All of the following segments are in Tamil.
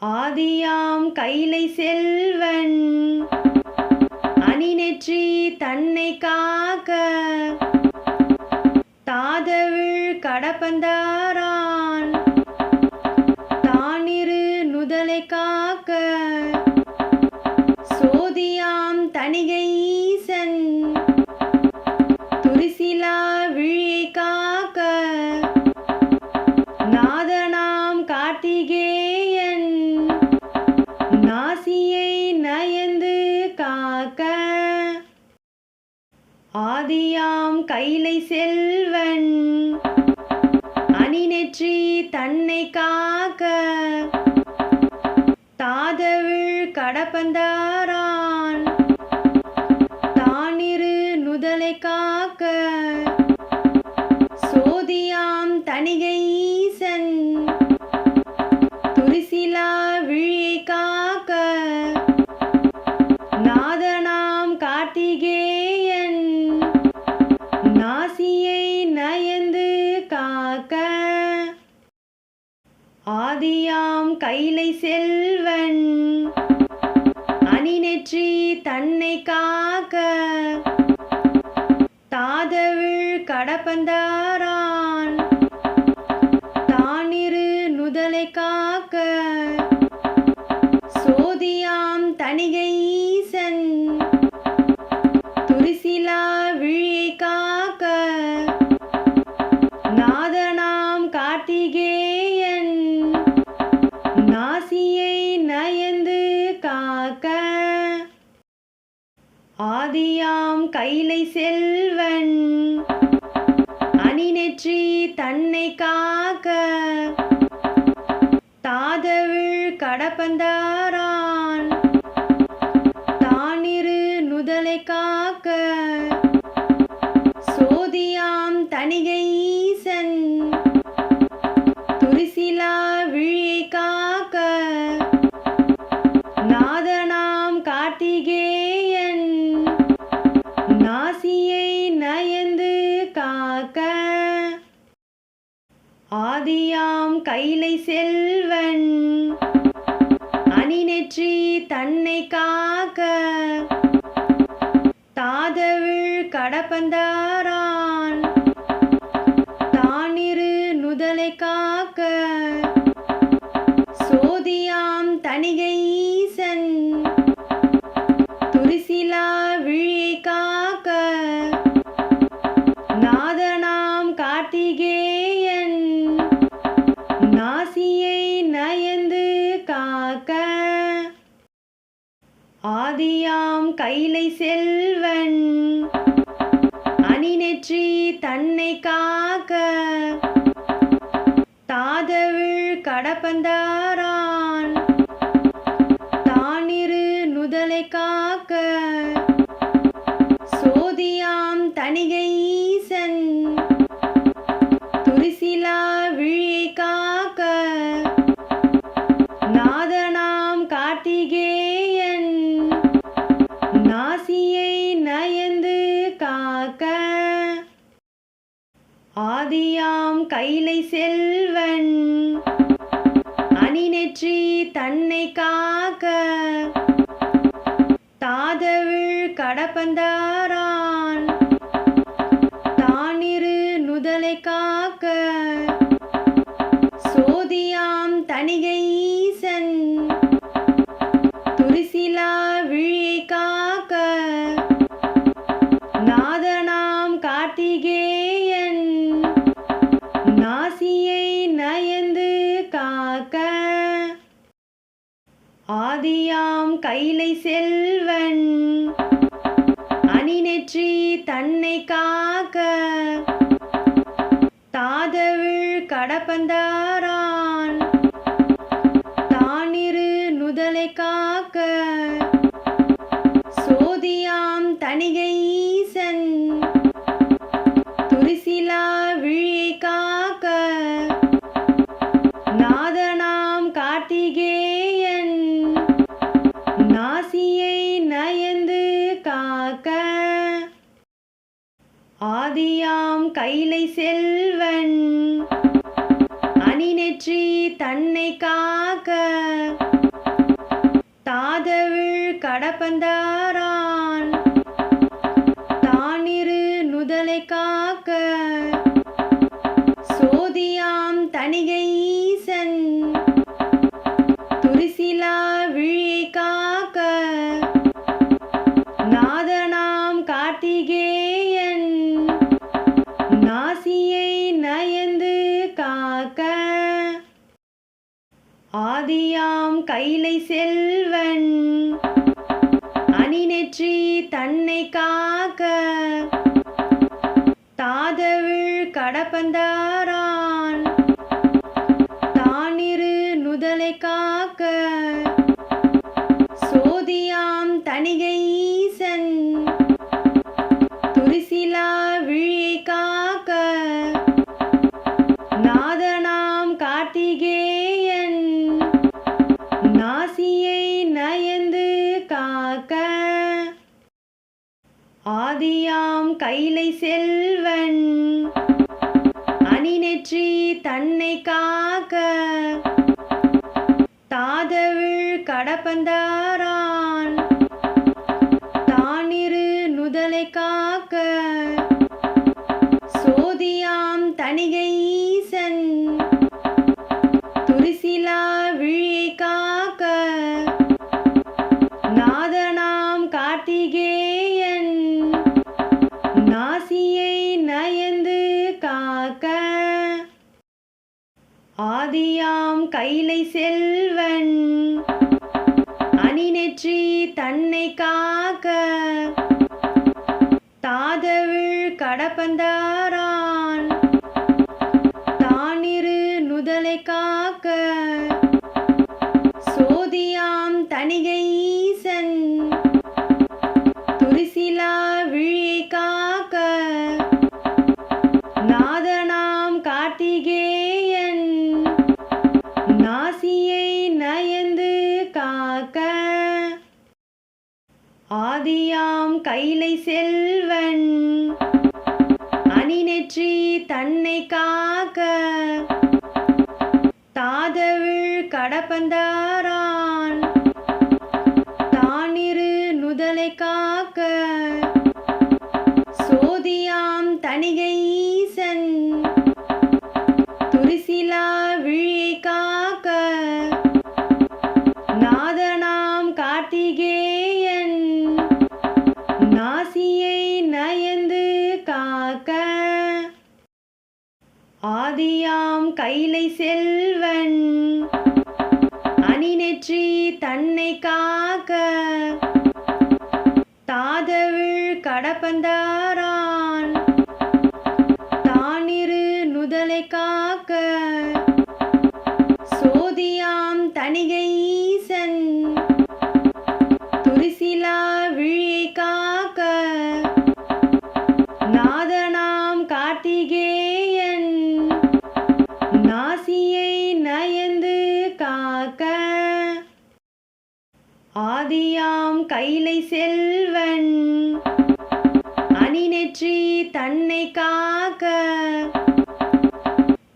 ஆதியாம் கைலை செல்வன் அணிநெற்றி தன்னை காக்க தாதவிழ் கடப்பந்தாரான் தானிரு நுதலை காக்க சோதியாம் தணிகை ஈசன் துரிசிலா விழியை காக்க நாதனாம் கார்த்திகேயன் நாசியை நயந்து காக்க ஆதியாம் கைலை செல்வன் அணிநெற்றி தன்னை காக்க தாதவிழ் கடப்பந்தாரான் தானிரு நுதலை காக்க சோதியாம் தணிகை ஈசன் துரிசிலா விழியை காக்க நாதனாம் கார்த்திகேயன் நாசியை நயந்து காக்க ஆதியாம் கைலை செல்வன் அணிநெற்றி தன்னை காக்க தாதவிழ் கடப்பந்தாரான் தானிரு நுதலை காக்க சோதியாம் தணிகை ஈசன் துரிசிலா விழியை காக்க நாதனாம் கார்த்திகேயன் நாசியை நயந்து காக்க ஆதியாம் கைலை செல்வன் அணிநெற்றி தன்னை காக்க தாதவிழ் கடப்பந்தாரான் தானிரு நுதலை காக்க சோதியாம் தணிகை ஈசன் துரிசிலா விழியை காக்க நாதனாம் கார்த்திகேயன் நாசியை நயந்து காக்க ஆதியாம் கைலை செல்வன் அணிநெற்றி தன்னை காக்க தாதவிழ் கடப்பந்தாரான் தானிரு நுதலை காக்க சோதியாம் தணிகை ஈசன் துரிசிலா விழியை காக்க நாதனாம் கார்த்திகேயன் நாசியை நயந்து காக்க ஆதியாம் கைலை செல்வன் அணிநெற்றி தன்னை காக்க தாதவிழ் கடப்பந்தாரான் தானிரு நுதலை காக்க சோதியாம் தணிகை ஈசன் துரிசிலா விழியை காக்க நாதனாம் கார்த்திகேயன் நாசியை நயந்து காக்க ஆதியாம் கைலை செல்வன் அணிநெற்றி தன்னை காக்க தாதவிழ் கடப்பந்தாரான் தானிரு நுதலை காக்க சோதியாம் தணிகை ஈசன் துரிசிலா விழியை காக்க நாதனாம் கார்த்திகேயன் நாசியை நயந்து காக்க ஆதியாம் கைலை செல்வன் அணிநெற்றி தன்னை காக்க தாதவிழ் கடப்பந்தாரான் தானிரு நுதலை காக்க சோதியாம் தணிகை ஈசன் துரிசிலா விழியை காக்க நாதனாம் கார்த்திகேயன் நாசியை நயந்து காக்க ஆதியாம் கைலை செல்வன் அணிநெற்றி தன்னை காக்க கடப்பந்தாரான் தானிரு நுதலை காக்க சோதியாம் தணிகை ஈசன் துரிசிலா விழியை காக்க நாதனாம் கார்த்திகேயன் நாசியை நயந்து காக்க ஆதியாம் கைலை செல்வன் அணிநெற்றி தன்னை காக்க தாதவிழ் கடப்பந்தாரான் தானிரு நுதலை காக்க சோதியாம் தணிகை ஈசன் துரிசிலா விழியை காக்க நாதனாம் கார்த்திகேயன் நாசியை நயந்து காக்க ஆதியாம் கைலை செல்வன் அணிநெற்றி தன்னை காக்க தாதவிழ் கடப்பந்தாரான் தானிரு நுதலை காக்க சோதியாம் தணிகை ஈசன் துரிசிலா விழியை காக்க நாதனாம் கார்த்திகேயன் நாசியை நயந்து காக்க ஆதியாம் கைலை செல்வன் அணிநெற்றி தன்னை காக்க தாதவிழ் கடப்பந்தாரான் தானிரு நுதலை காக்க சோதியாம் தணிகை ஈசன் துரிசிலா விழியை காக்க நாதனாம் கார்த்திகேயன் நாசியை நயந்து காக்க ஆதியாம் கைலை செல்வன் அணிநெற்றி தன்னை காக்க தாதவிழ் கடப்பந்தாரான் தானிரு நுதலை காக்க சோதியாம் தணிகை ஈசன் துரிசிலா விழியை காக்க நாதனாம் கார்த்திகேயன் நாசியை நயந்து காக்க ஆதியாம் கைலை செல்வன் அணிநெற்றி தன்னை காக்க தாதவிழ் கடப்பந்தாரான் தானிரு நுதலை காக்க சோதியாம் தணிகை ஈசன் துரிசிலா விழியை காக்க நாதனாம் கார்த்திகேயன் நாசியை நயந்து காக்க ஆதியாம் கைலை செல்வன் அணிநெற்றி தன்னை காக்க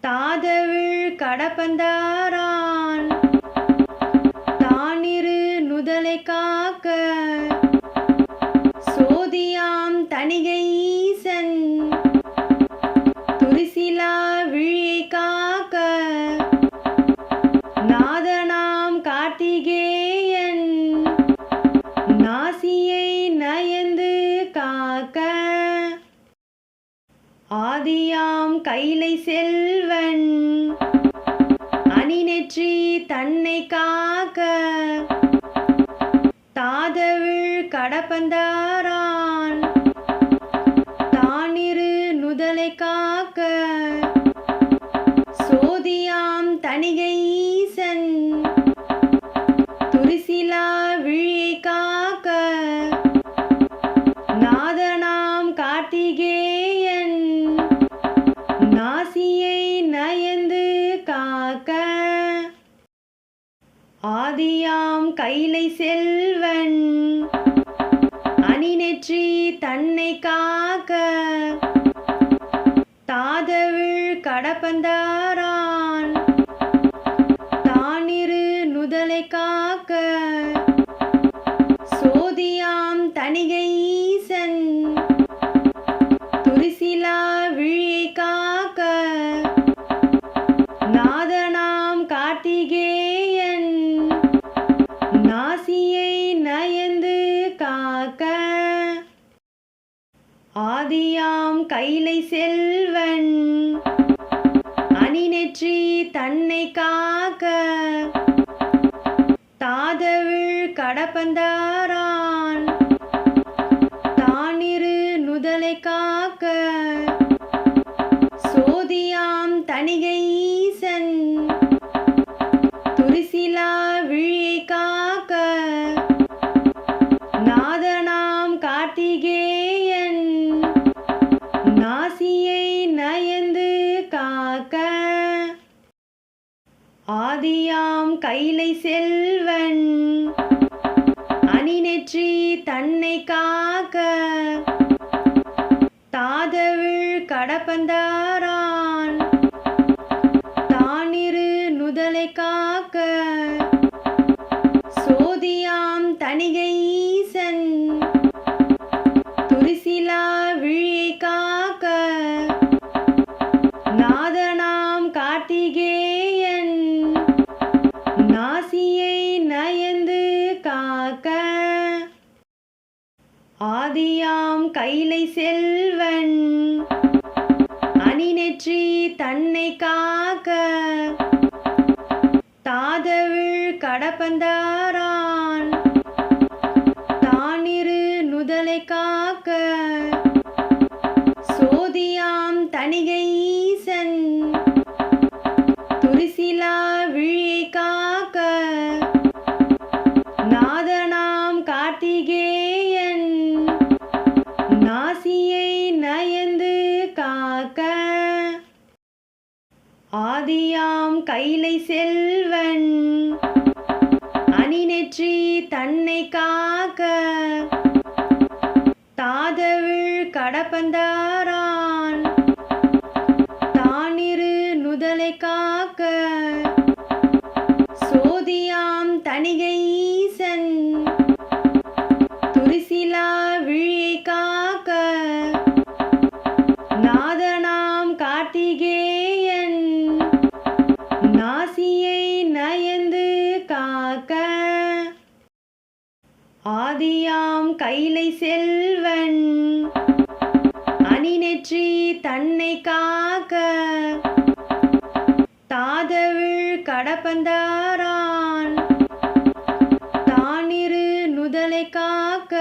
தாதவிழ் கடப்பந்தாரான் தானிரு நுதலை காக்க சோதியாம் தணிகை ஈசன் துரிசிலா விழியை காக்க நாதனாம் கார்த்திகேயன் நாசியை நயந்து காக்க ஆதியாம் கைலை செல்வன் அணிநெற்றி தன்னை காக்க தாதவிழ் கடப்பந்தாரான் தானிரு நுதலை காக்க சோதியாம் தணிகை ஈசன் துரிசிலா விழியை காக்க நாதனாம் கார்த்திகேயன் நாசியை நயந்து காக்க ஆதியாம் கைலை செல்வன் அணிநெற்றி தன்னை காக்க தாதவிழ் கடப்பந்தாரான் தானிரு நுதலை காக்க தணிகை ஈசன் துரிசிலா விழியை காக்க நாதனாம் கார்த்திகேயன் நாசியை நயந்து காக்க ஆதியாம் கைலை செல்வன் அணிநெற்றி தன்னை காக்க தாதவிழ் கடப்பந்தாரான் தானிரு நுதலை காக்க சோதியாம் தணிகை ஈசன் துரிசிலா விழியை காக்க நாதனாம் கார்த்திகேயன் நாசியை நயந்து காக்க ஆதியாம் கைலை செல்வன் அணிநெற்றி தன்னை காக்க தாதவிழ் கடப்பந்தாரான் தானிரு நுதலை காக்க சோதியாம் தணிகை ஈசன் துரிசிலா விழியை காக்க நாதனாம் கார்த்திகேயன் நாசியை நயந்து காக்க ஆதியாம் கைலை செல்வன் அணிநெற்றி தன்னை காக்க தாதவிழ் கடப்பந்தாரான் தானிரு நுதலை காக்க சோதியாம் தணிகை ஈசன் துரிசிலா விழியை காக்க நாதனாம் கார்த்திகேயன் நாசியை நயந்து காக்க ஆதியாம் கைலை செல்வன் அணிநெற்றி தன்னை காக்க தாதவிழ் கடப்பந்தாரான் தானிரு நுதலை காக்க சோதியாம் தணிகை ஈசன் துரிசிலா விழியை காக்க நாதனாம் கார்த்திகேயன் நாசியை நயந்து காக்க ஆதியாம் கைலை செல்வன் அணிநெற்றி தன்னை காக்க தாதவிழ் கடப்பந்தாரான் தானிரு நுதலை காக்க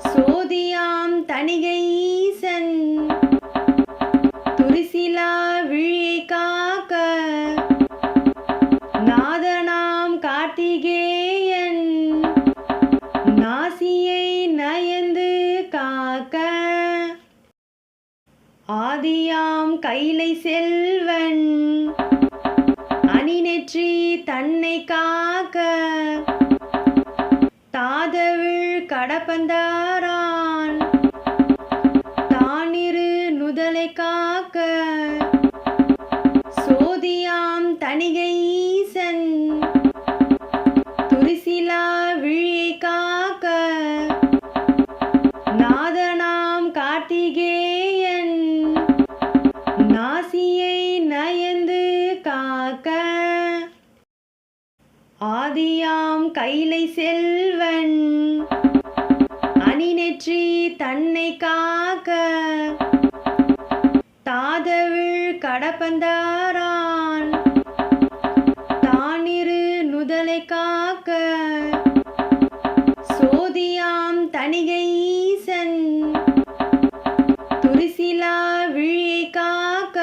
சோதியாம் தணிகை ஈசன் துரிசிலா விழியை காக்க நாதனாம் கார்த்திகேயன் நாசியை நயந்து காக்க ஆதியாம் கைலை செல்வன் அணிநெற்றி தன்னை காக்க தாதவிழ் கடப்பந்தாரான் தானிரு நுதலை காக்க சோதியாம் தணிகை ஈசன் துரிசிலா விழியை காக்க நாதனாம் கார்த்திகேயன் நாசியை நயந்து காக்க ஆதியாம் கைலை செல்வன் அணிநெற்றி தன்னை காக்க தாதவிழ் கடப்பந்தாரான் தானிரு நுதலை காக்க சோதியாம் தணிகை ஈசன் துரிசிலா விழியை காக்க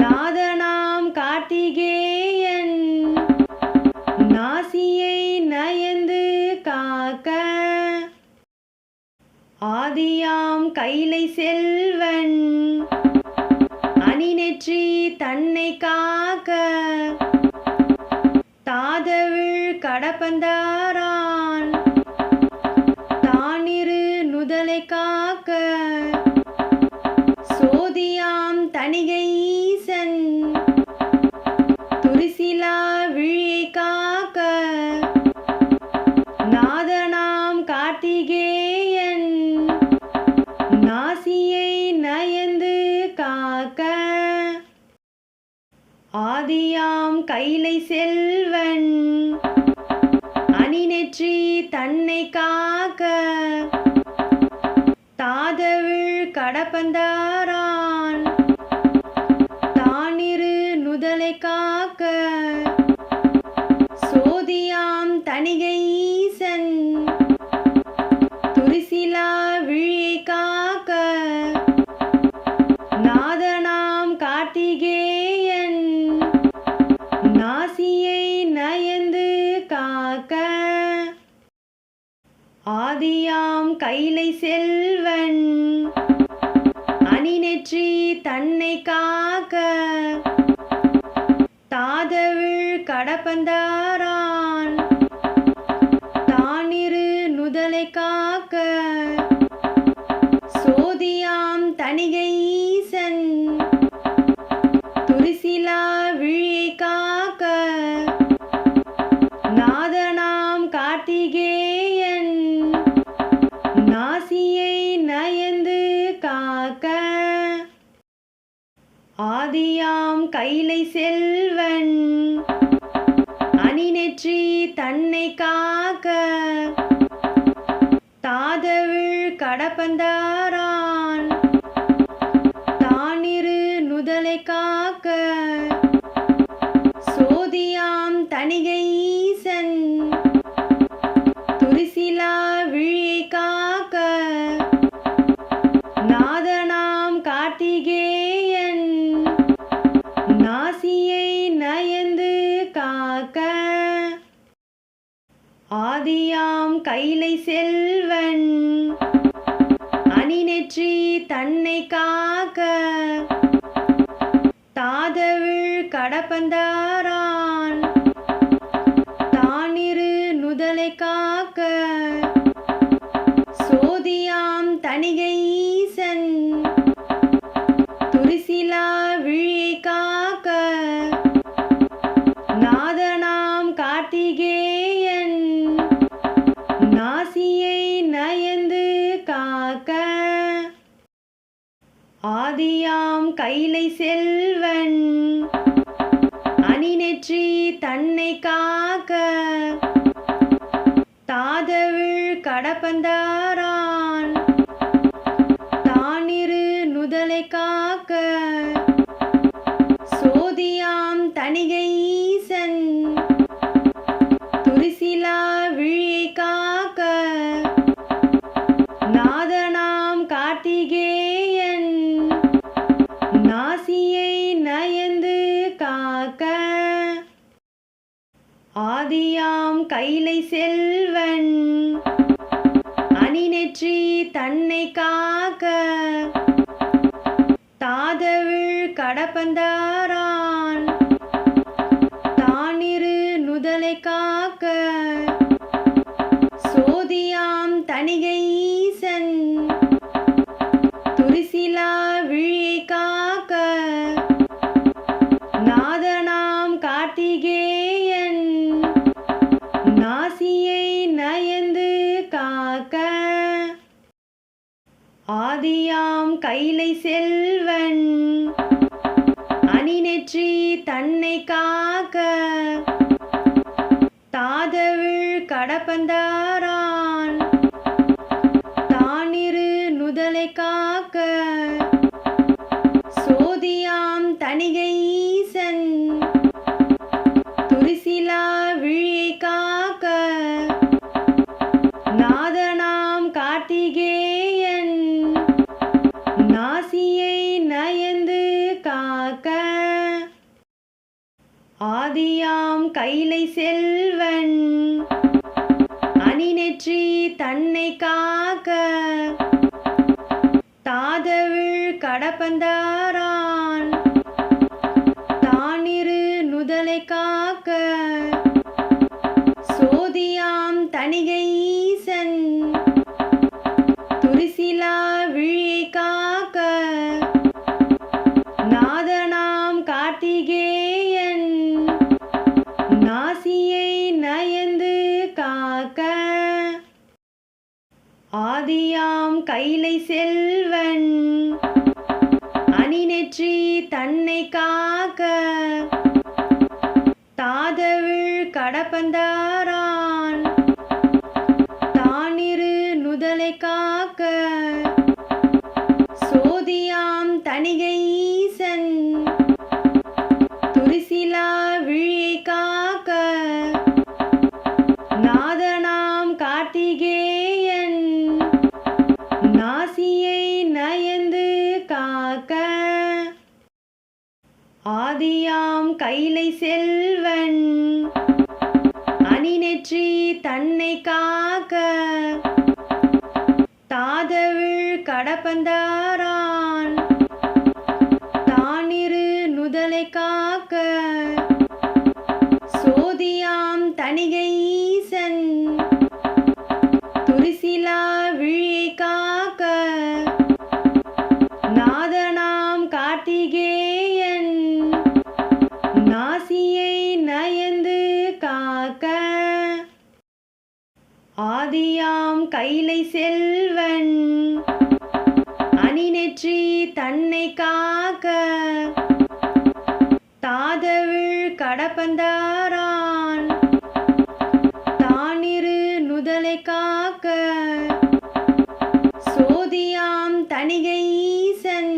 நாதனாம் கார்த்திகேயன் நாசியை நயந்து காக்க ஆதியாம் கைலை செல்வன் அணிநெற்றி தன்னை காக்க தாதவிழ் கடப்பந்தாரான் தானிரு நுதலை காக்க சோதியாம் தணிகை ஈசன் துரிசிலா விழியை காக்க ஆதியாம் கைலை செல்வன் அணிநெற்றி தன்னை காக்க தாதவிழ் கடப்பந்தாரான் தானிரு நுதலை காக்க சோதியாம் தணிகை ஈசன் துரிசிலா விழியை காக்க நாதனாம் கார்த்திகேயன் நாசியை நயந்து காக்க ஆதியாம் கைலை செல்வன் அணிநெற்றி தன்னை காக்க தாதவிழ் கடப்பந்தாரான் தானிரு நுதலை காக்க சோதியாம் தணிகை ஈசன் துரிசிலா விழியை காக்க நாதனாம் கார்த்திகேயன் நாசியை நயந்து காக்க ஆதியாம் கைலை செல்வன் அணிநெற்றி தன்னை காக்க தாதவிழ் கடப்பந்தாரான் தானிரு நுதலை காக்க சோதியாம் தணிகை ஈசன் துரிசிலா விழியை காக்க நாதனாம் கார்த்திகேயன் நாசியை நயந்து காக்க ஆதியாம் கைலை செல்வன் அணிநெற்றி தன்னை காக்க தாதவிழ் கடப்பந்தாரான் தானிரு நுதலை காக்க சோதியாம் தணிகை ஈசன் துரிசிலா விழியை காக்க நாதனாம் கார்த்திகேயன் நாசியை நயந்து காக்க ஆதியாம் கைலை செல்வன் அணிநெற்றி தன்னை காக்க தாதவிழ் கடப்பந்தாரான் தானிரு நுதலை காக்க சோதியாம் தணிகை ஈசன் துரிசிலா விழியை காக்க நாதனாம் கார்த்திகேயன் நாசியை நயந்து காக்க ஆதியாம் கைலை செல்வன் அணிநெற்றி தன்னை காக்க தாதவிழ் கடப்பந்தாரான் தானிரு நுதலை காக்க சோதியாம் தணிகை ஈசன் துரிசிலா விழியை காக்க நாதனாம் கார்த்திகேயன் நாசியை நயந்து காக்க ஆதியாம் கைலை செல்வன் அணிநெற்றி தன்னை காக்க தாதவிழ் கடப்பந்தாரான் தானிரு நுதலை காக்க சோதியாம் தணிகை ஈசன் துரிசிலா விழியை காக்க நாதனாம் கார்த்திகேயன் நாசியை நயந்து காக்க ஆதியாம் கைலை செல்வன் அணிநெற்றி தன்னை காக்க தாதவிழ் கடப்பந்தாரான் தானிரு நுதலை காக்க சோதியாம் தணிகை ஈசன் துரிசிலா விழியை காக்க நாதனாம் கார்த்திகேயன் நாசியை நயந்து காக்க ஆதியாம் கைலை செல்வன் அணிநெற்றி தன்னை காக்க தாதவிழ் கடப்பந்தாரான் தானிரு நுதலை காக்க சோதியாம் தணிகை ஈசன் துரிசிலா விழியை காக்க நாதனாம் கார்த்திகேயன் நாசியை நயந்து காக்க ஆதியாம் கைலை செல்வன் அணிநெற்றி தன்னை காக்க தாதவிழ் கடப்பந்தாரான் தானிரு நுதலை காக்க சோதியாம் தணிகை ஈசன் துரிசிலா விழியை காக்க நாதனாம் கார்த்திகேயன் நாசியை நயந்து காக்க ஆதியாம் கைலை செல்வன் அணிநெற்றி தன்னை காக்க தாதவிழ் கடப்பந்தாரான் தானிரு நுதலை காக்க சோதியாம் தணிகை ஈசன்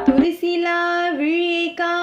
துரிசிலா விழியை காக்க